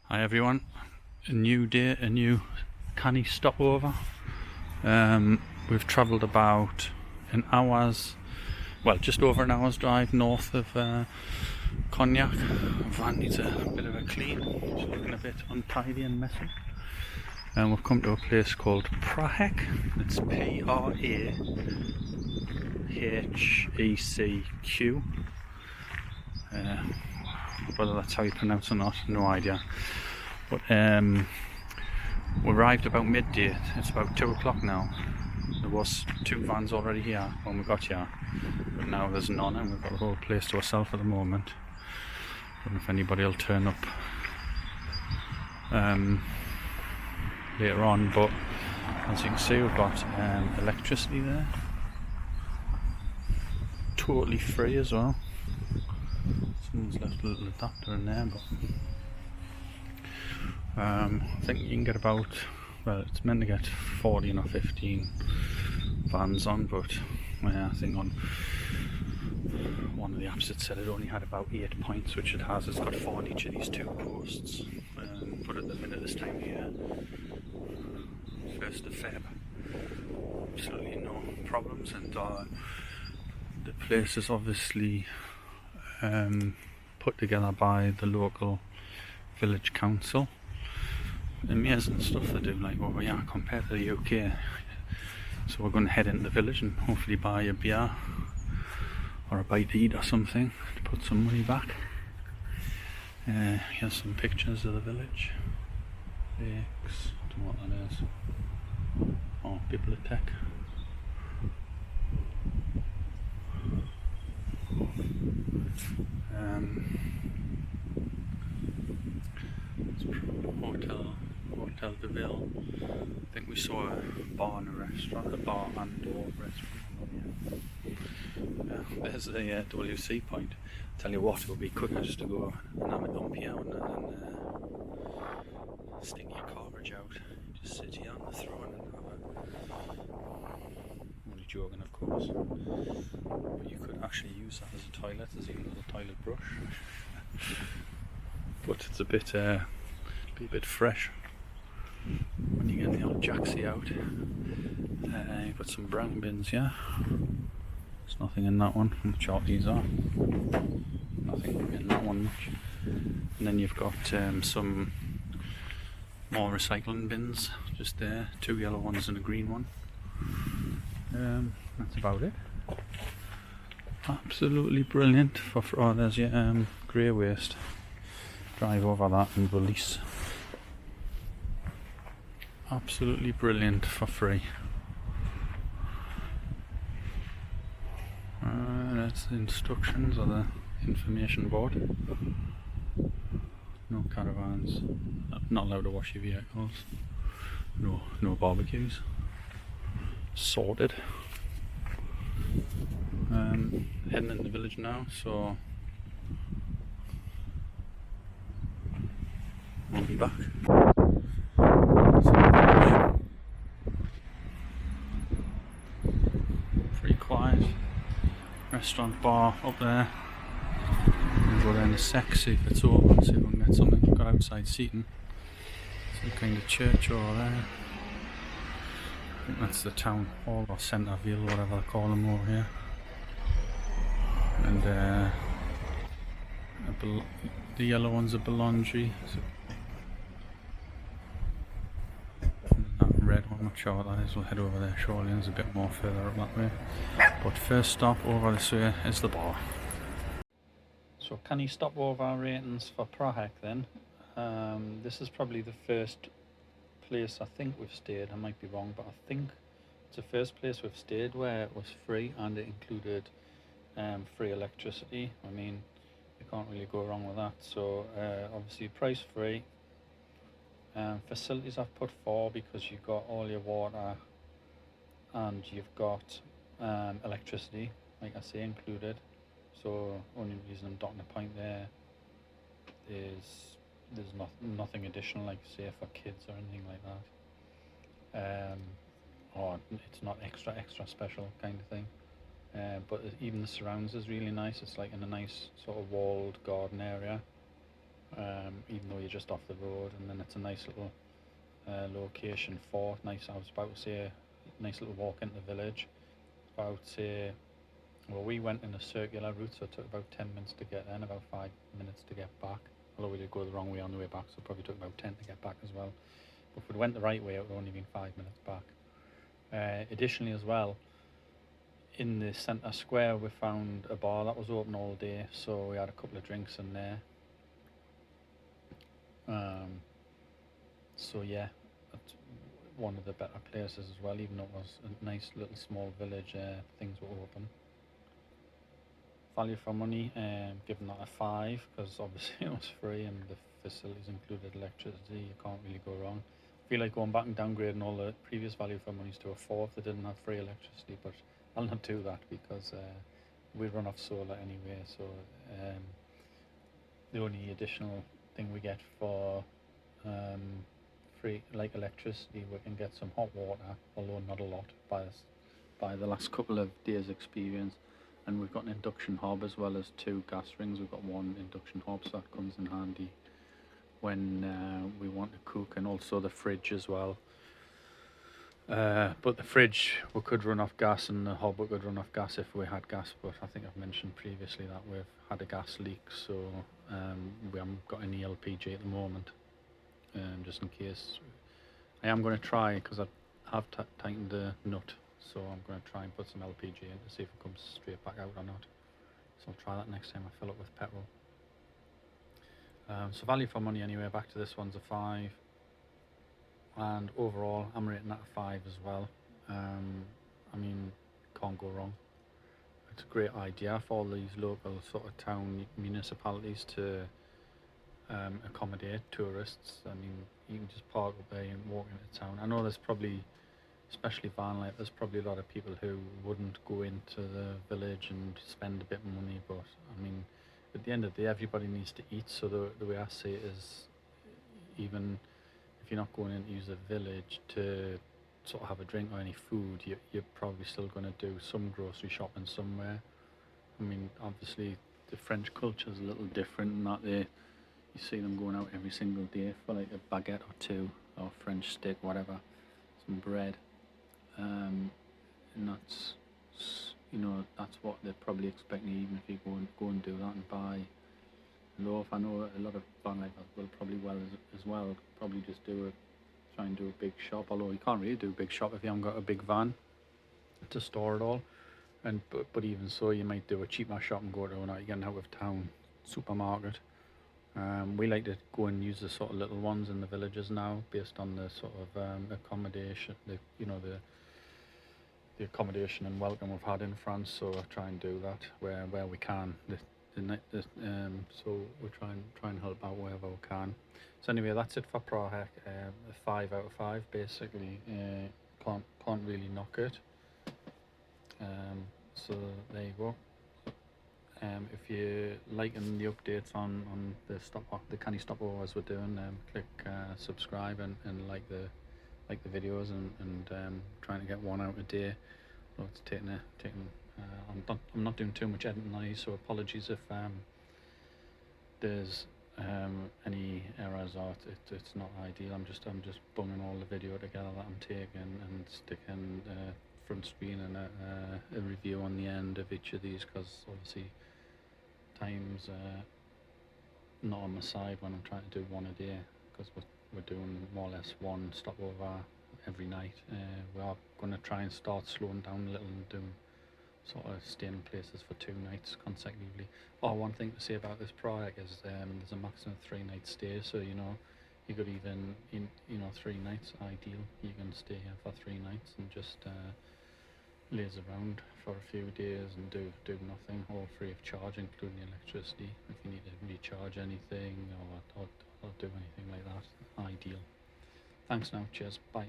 Hi everyone, a new day, a new Canny stopover. We've travelled about just over an hour's drive north of Cognac. The van needs a bit of a clean, it's looking a bit untidy and messy. And we've come to a place called Prahecq. It's Prahecq. Whether that's how you pronounce it or not, no idea. But we arrived about midday. It's about 2 o'clock now. There was 2 vans already here when we got here, but now there's none, and we've got the whole place to ourselves at the moment. Don't know if anybody will turn up later on, but as you can see, we've got electricity there, totally free as well. Someone's left a little adapter in there, but I think you can get about, it's meant to get 14 or 15 vans on, but I think on one of the apps it said it only had about 8 points, which it has. It's got 4 on each of these 2 posts. But at the minute, this time of year, 1st of Feb, absolutely no problems, and the place is obviously put together by the local village council. Amazing stuff they do, like over here compared to the UK. So we're going to head into the village and hopefully buy a beer or a bite to eat or something to put some money back. Here's some pictures of the village. Prahecq, don't know what that is. Oh, Bibliothèque. Hotel de Ville. I think we saw a bar and a restaurant, a bar and or restaurant. There's the WC point. Tell you what, it would be quicker just to go and have a dump here and then sting your garbage out. Just sit here on the throne and have a. Only joking, of course. But you could actually use that as a toilet. There's even a little toilet brush. But it's be a bit fresh when you get the old jacksie out. You've got some brown bins here. There's nothing in that one. I'm not sure what these are. Nothing in that one much. And then you've got some more recycling bins just there. 2 yellow ones and a green one. That's about it. Absolutely brilliant for there's your grey waste. Drive over that and release. Absolutely brilliant for free. That's the instructions or the information board. No caravans. Not allowed to wash your vehicles. No barbecues. Sorted. Heading into the village now, so we'll be back. Pretty quiet. Restaurant, bar up there. We'll go down a sec, see if it's open, see if we can get something. We've got outside seating. Some kind of church over there. I think that's the town hall or Centreville, whatever they call them over here. And the yellow one's a boulangerie. That red one, I'm not sure what that is. We'll head over there shortly. There's a bit more further up that way. But first stop over this way is the bar. So can you stop over our ratings for Prahecq then? This is probably the first place I think we've stayed. I might be wrong, but I think it's the first place we've stayed where it was free and it included free electricity. I mean, you can't really go wrong with that. So obviously price free. Facilities I've put 4 because you've got all your water and you've got electricity, like I say, included. So only reason I'm docking a point there is there's nothing additional, like say for kids or anything like that. Or it's not extra special kind of thing. But even the surrounds is really nice. It's like in a nice sort of walled garden area. even though you're just off the road, and then it's a nice little location for nice. I was about to say, nice little walk into the village. About say, well, we went in a circular route, so it took about 10 minutes to get there and about 5 minutes to get back. Although we did go the wrong way on the way back, so it probably took about 10 to get back as well. But if we went the right way, it would only been 5 minutes back. Additionally, as well, in the centre square, we found a bar that was open all day, so we had a couple of drinks in there. So yeah, that's one of the better places as well. Even though it was a nice little small village, things were open. Value for money, given that a 5, because obviously it was free and the facilities included electricity. You can't really go wrong. I feel like going back and downgrading all the previous value for monies to a 4 if they didn't have free electricity, but I'll not do that because we run off solar anyway. So the only additional thing we get for free, like electricity, we can get some hot water, although not a lot by the last couple of days experience. And we've got an induction hob as well as 2 gas rings. We've got 1 induction hob, so that comes in handy when we want to cook, and also the fridge as well. But the fridge, we could run off gas, and the hob we could run off gas if we had gas, but I think I've mentioned previously that we've had a gas leak, so we haven't got any LPG at the moment, just in case. I am going to try, because I have tightened the nut, so I'm going to try and put some LPG in to see if it comes straight back out or not. So I'll try that next time I fill it with petrol. So value for money anyway, back to this one's a 5. And overall, I'm rating that a 5 as well. I mean, can't go wrong. It's a great idea for all these local sort of town municipalities to accommodate tourists. I mean, you can just park up there and walk into town. I know there's probably, especially van life, there's probably a lot of people who wouldn't go into the village and spend a bit of money, but I mean, at the end of the day, everybody needs to eat. So the way I see it is, even if you're not going in to use the village to sort of have a drink or any food, you're probably still going to do some grocery shopping somewhere. I mean, obviously the French culture is a little different in that you see them going out every single day for like a baguette or 2, or French stick, whatever, some bread, and that's, you know, that's what they're probably expecting, even if you go and do that and buy a loaf. I know a lot of van life will probably as well probably just try and do a big shop, although you can't really do a big shop if you haven't got a big van to store it all. And but even so, you might do a cheaper shop and go to an out of town supermarket. We like to go and use the sort of little ones in the villages now, based on the sort of accommodation, the accommodation and welcome we've had in France. So I try and do that where we can. So we try and help out wherever we can. So anyway, that's it for Prahecq. A 5 out of 5 basically. Can't really knock it. So there you go. If you're liking the updates on the Canny Stopovers we're doing, click subscribe and like the videos, and trying to get one out a day. Well, it's taking I'm not doing too much editing on these, so apologies if there's any errors or it's not ideal. I'm just bunging all the video together that I'm taking and sticking front screen and a review on the end of each of these, because obviously time's not on my side when I'm trying to do one a day, because we're doing more or less one stopover every night. We are going to try and start slowing down a little and doing sort of staying in places for 2 nights consecutively. One thing to say about this Prahecq is there's a maximum 3 night stay, so you could even 3 nights ideal. You can stay here for 3 nights and just laze around for a few days and do nothing, all free of charge, including the electricity. If you need to recharge anything or do anything like that, ideal. Thanks now, cheers, bye.